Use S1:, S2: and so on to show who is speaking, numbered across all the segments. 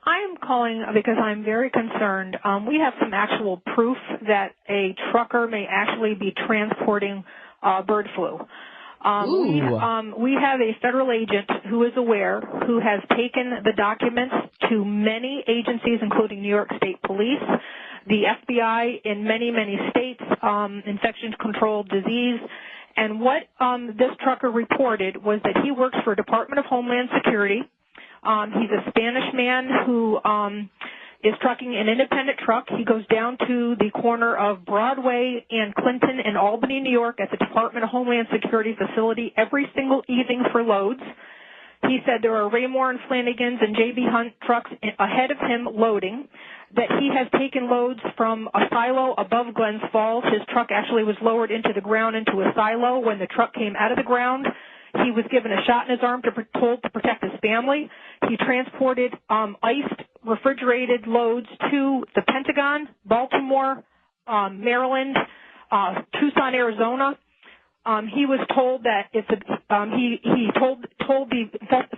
S1: I'm calling because I'm very concerned. We have some actual proof that a trucker may actually be transporting bird flu. We have a federal agent who is aware, who has taken the documents to many agencies, including New York State Police, the FBI in many, many states, infection control disease. And what this trucker reported was that he works for Department of Homeland Security. He's a Spanish man who is trucking an independent truck. He goes down to the corner of Broadway and Clinton in Albany, New York at the Department of Homeland Security facility every single evening for loads. He said there are Raymore and Flanagan's and J.B. Hunt trucks ahead of him loading, that he has taken loads from a silo above Glens Falls. His truck actually was lowered into the ground into a silo. When the truck came out of the ground, he was given a shot in his arm told to protect his family. He transported iced, refrigerated loads to the Pentagon, Baltimore, Maryland, Tucson, Arizona. He was told that he told the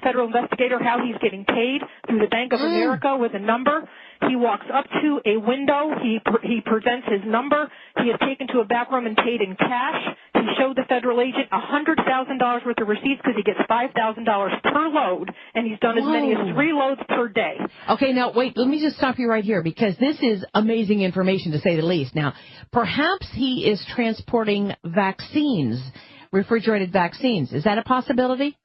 S1: federal investigator how he's getting paid through the Bank of America with a number. He walks up to a window. He presents his number. He is taken to a back room and paid in cash. He showed the federal agent $100,000 worth of receipts because he gets $5,000 per load, and he's done as many as 3 loads per day.
S2: Okay, now wait, let me just stop you right here because this is amazing information to say the least. Now, perhaps he is transporting vaccines, refrigerated vaccines. Is that a possibility?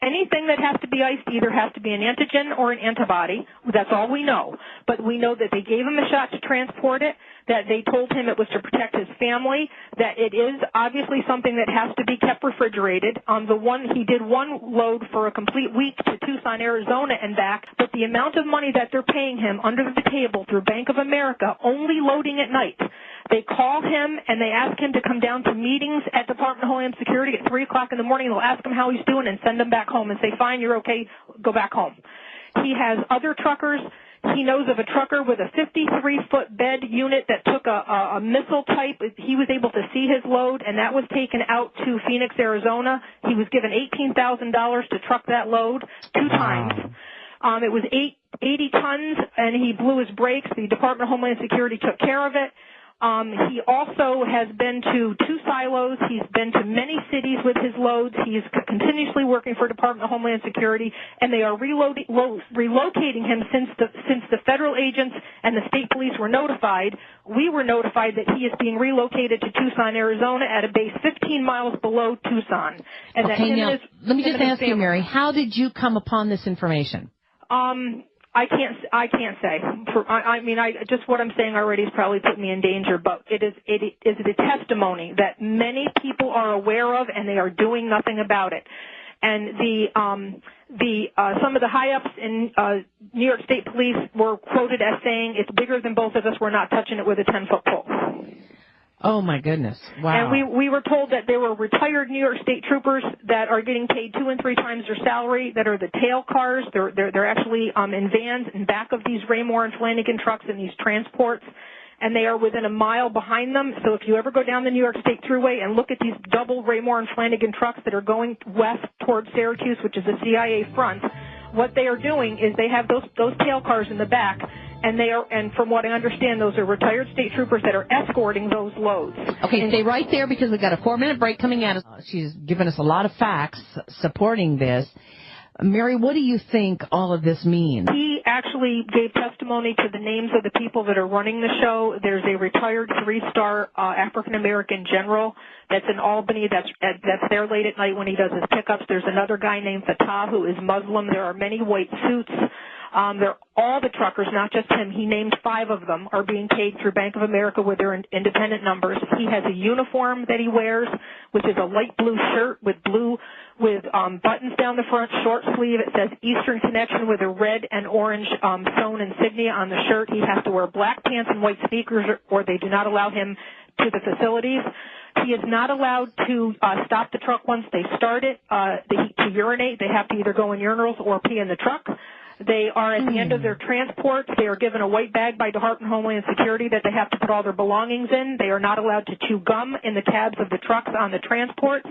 S1: Anything that has to be iced either has to be an antigen or an antibody. That's all we know. But we know that they gave him a shot to transport it, that they told him it was to protect his family, that it is obviously something that has to be kept refrigerated. He did 1 load for a complete week to Tucson, Arizona and back, but the amount of money that they're paying him under the table through Bank of America, only loading at night. They call him and they ask him to come down to meetings at Department of Homeland Security at 3 o'clock in the morning. They'll ask him how he's doing and send him back home and say, fine, you're okay, go back home. He has other truckers. He knows of a trucker with a 53-foot bed unit that took a missile type. He was able to see his load, and that was taken out to Phoenix, Arizona. He was given $18,000 to truck that load 2 times. It was 80 tons, and he blew his brakes. The Department of Homeland Security took care of it. He also has been to 2 silos. He's been to many cities with his loads. He's continuously working for Department of Homeland Security, and they are relocating him since the federal agents and the state police were notified. We were notified that he is being relocated to Tucson, Arizona at a base 15 miles below Tucson. And
S2: okay, now, let me just ask you, Mary, how did you come upon this information?
S1: I can't say. Just what I'm saying already has probably put me in danger, but it is a testimony that many people are aware of, and they are doing nothing about it. And some of the high-ups in New York State Police were quoted as saying, "It's bigger than both of us. We're not touching it with a 10-foot pole."
S2: Oh, my goodness. Wow.
S1: And we were told that there were retired New York State troopers that are getting paid 2 and 3 times their salary, that are the tail cars. They're actually in vans in back of these Raymore and Flanagan trucks in these transports, and they are within a mile behind them. So if you ever go down the New York State Thruway and look at these double Raymore and Flanagan trucks that are going west towards Syracuse, which is the CIA front, what they are doing is they have those tail cars in the back, and from what I understand, those are retired state troopers that are escorting those loads.
S2: Okay, stay right there because we've got a 4-minute break coming at us. She's given us a lot of facts supporting this. Mary, what do you think all of this means? He
S1: actually gave testimony to the names of the people that are running the show. There's a retired 3-star African-American general that's in Albany that's there late at night when he does his pickups. There's another guy named Fatah who is Muslim. There are many white suits. All the truckers, not just him, he named 5 of them, are being paid through Bank of America with their independent numbers. He has a uniform that he wears, which is a light blue shirt with buttons down the front, short sleeve. It says Eastern Connection with a red and orange sewn insignia on the shirt. He has to wear black pants and white sneakers, or they do not allow him to the facilities. He is not allowed to stop the truck once they start it to urinate. They have to either go in urinals or pee in the truck. They are at the end of their transports. They are given a white bag by Department of Homeland Security that they have to put all their belongings in. They are not allowed to chew gum in the cabs of the trucks on the transports.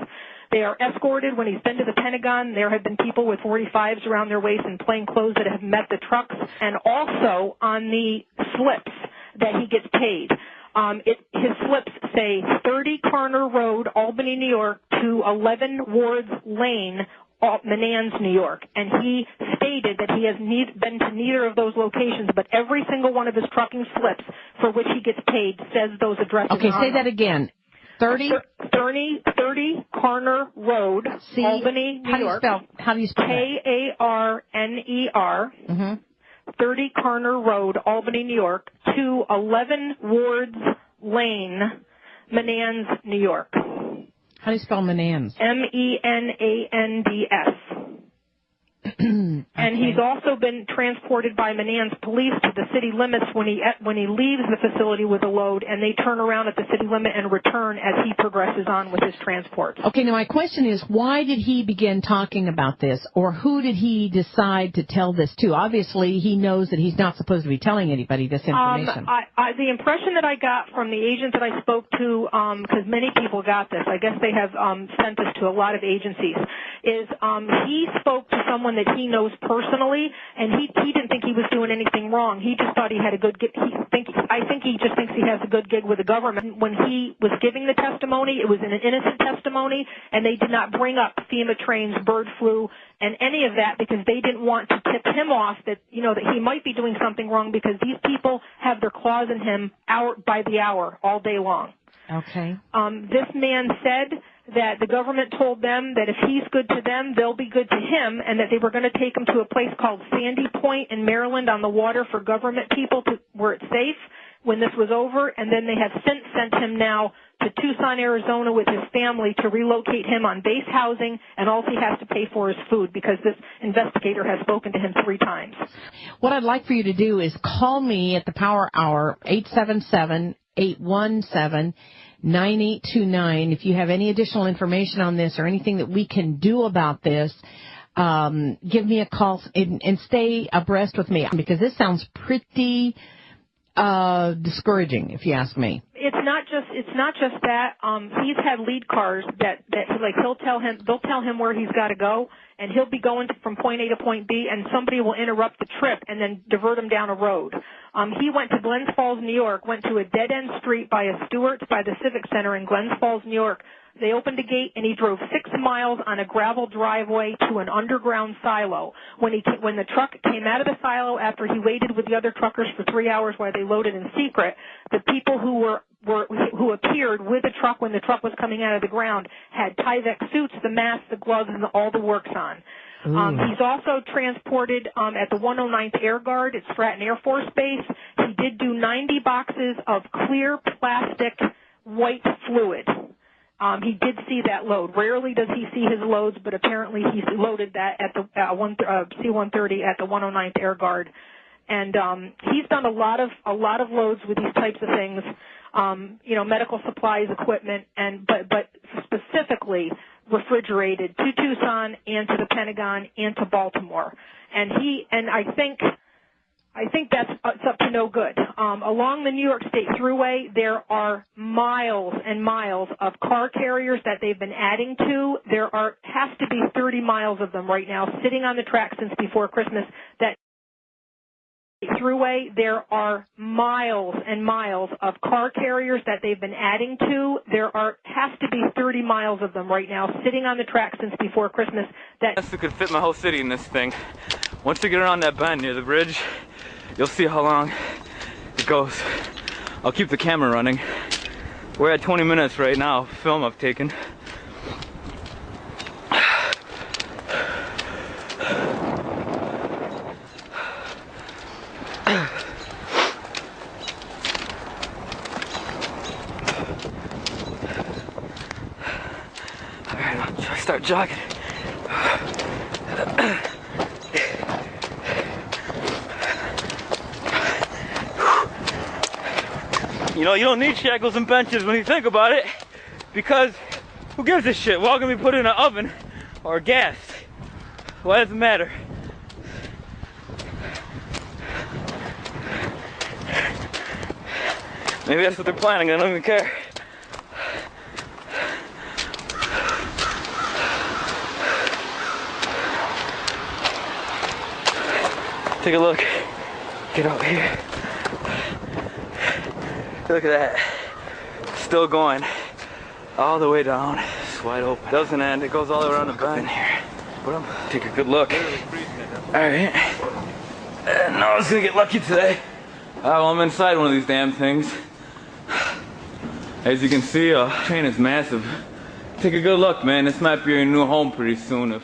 S1: They are escorted when he's been to the Pentagon. There have been people with 45s around their waist in plain clothes that have met the trucks, and also on the slips that he gets paid. His slips say 30 Carner Road, Albany, New York, to 11 Wards Lane, Menands, New York. And he stated that he has been to neither of those locations, but every single one of his trucking slips for which he gets paid says those addresses.
S2: Okay, say that again. 30
S1: Carner Road, Albany, New York.
S2: How do you spell that?
S1: Karner. 30 Carner Road, Albany, New York, to 11 Wards Lane, Menands, New York.
S2: How do you spell Menands?
S1: Menands. And he's also been transported by Menands police to the city limits when he leaves the facility with a load, and they turn around at the city limit and return as he progresses on with his transport.
S2: Okay, now my question is, why did he begin talking about this, or who did he decide to tell this to? Obviously, he knows that he's not supposed to be telling anybody this information.
S1: The impression that I got from the agent that I spoke to, because many people got this, I guess they have sent this to a lot of agencies, is he spoke to someone that he knows personally, and he didn't think he was doing anything wrong. He just thought he had a good gig. I think he just thinks he has a good gig with the government. When he was giving the testimony, it was an innocent testimony, and they did not bring up FEMA trains, bird flu, and any of that because they didn't want to tip him off that, that he might be doing something wrong because these people have their claws in him hour by the hour, all day long.
S2: Okay.
S1: This man said that the government told them that if he's good to them, they'll be good to him, and that they were going to take him to a place called Sandy Point in Maryland on the water for government people where it's safe when this was over, and then they have since sent him now to Tucson, Arizona with his family to relocate him on base housing, and all he has to pay for is food because this investigator has spoken to him 3 times.
S2: What I'd like for you to do is call me at the Power Hour, 877-817-9829. If you have any additional information on this or anything that we can do about this, give me a call and stay abreast with me because this sounds pretty discouraging, if you ask me.
S1: It's not just that. He's had lead cars that like they'll tell him where he's got to go, and he'll be going from point A to point B, and somebody will interrupt the trip and then divert him down a road. He went to Glens Falls, New York, went to a dead-end street by a Stewart's by the Civic Center in Glens Falls, New York. They opened a gate, and he drove 6 miles on a gravel driveway to an underground silo. When the truck came out of the silo after he waited with the other truckers for 3 hours while they loaded in secret, the people who appeared with the truck when the truck was coming out of the ground had Tyvek suits, the mask, the gloves, and all the works on. He's also transported at the 109th Air Guard at Stratton Air Force Base. He did do 90 boxes of clear plastic white fluid. He did see that load. Rarely does he see his loads, but apparently he loaded that at the C-130 at the 109th Air Guard. And he's done a lot of loads with these types of things, medical supplies, equipment, but specifically refrigerated to Tucson and to the Pentagon and to Baltimore. And I think that's it's up to no good. Along the New York State Thruway, there are miles and miles of car carriers that they've been adding to. There has to be 30 miles of them right now sitting on the track since before Christmas. That Thruway, there are miles and miles of car carriers that they've been adding to. Has to be 30 miles of them right now sitting on the track since before Christmas. That
S3: could fit my whole city in this thing. Once you get around that bend near the bridge, you'll see how long it goes. I'll keep the camera running. We're at 20 minutes right now, film I've taken. Alright, I'll try to start jogging. You don't need shackles and benches when you think about it, because who gives a shit? We're all gonna be put in an oven or gas. Why does it matter? Maybe that's what they're planning. I don't even care. Take a look. Get out here. Look at that. Still going all the way down. It's wide open. Doesn't end. It goes all the way around the bend here. But take a good look. Alright. No, I was gonna get lucky today. Well, I'm inside one of these damn things. As you can see, train is massive. Take a good look, man. This might be your new home pretty soon.